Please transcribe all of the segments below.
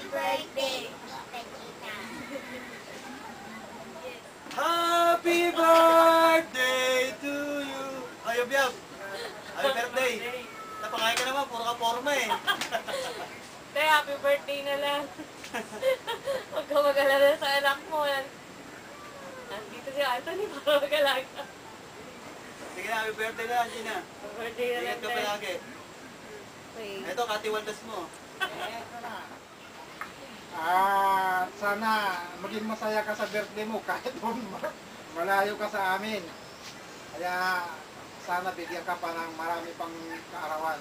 birthday, Tita Gina. Happy birthday to you! Ay, Yab! Happy birthday! Napakain ka naman, puro ka forma eh. Te, happy birthday na lang. Huwag ka mag-alala sa anak mo. Nandito si Anthony para mag-alaga. Sige na, happy birthday na, Gina. Happy birthday na Ingat lang, ka te. palagi. Okay. Ito, katiwaldas mo. Sana maging masaya ka sa birthday mo kahit malayo ka sa amin. Kaya sana bigyan ka pa ng marami pang kaarawan.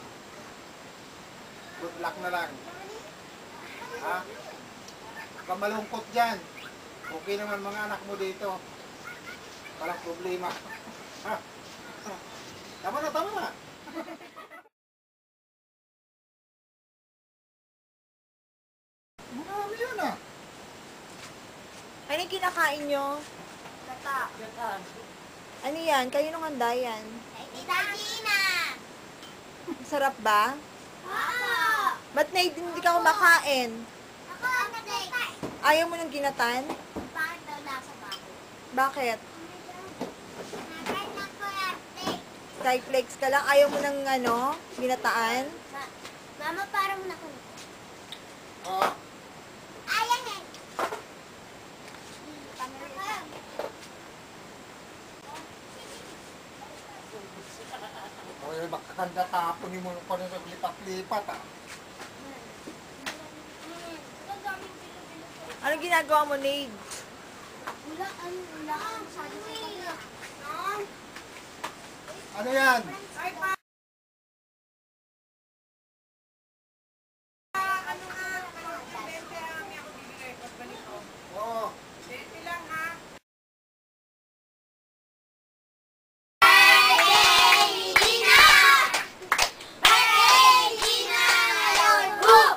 Good luck na lang. Ha? Huwag kang malungkot dyan. Okay naman mga anak mo dito. Walang problema. Tama na, tama na. Marami yun ah. Ano yung kinakain nyo? Gata. Ano yan? Kayo nung handa yan? Kay Tita Gina. Masarap ba? Oo. Ba't na hindi ka kumakain? Ako ang nagay. Ayaw mo ng ginatan? Bakit daw nasa bago? Bakit? Nagay ng kurate. Skyflakes ka lang? Ayaw mo ng ginataan? Mama, parang nakulit. Oo. Ayan eh. O yun, makakanda tapon mo pa na naglipat-lipat ah. Anong ginagawa mo, Nade? Wala, wala. Sabi ko kanina. Ano yan? Oo. Birthday, Gina! Birthday, Gina! Lord, woo!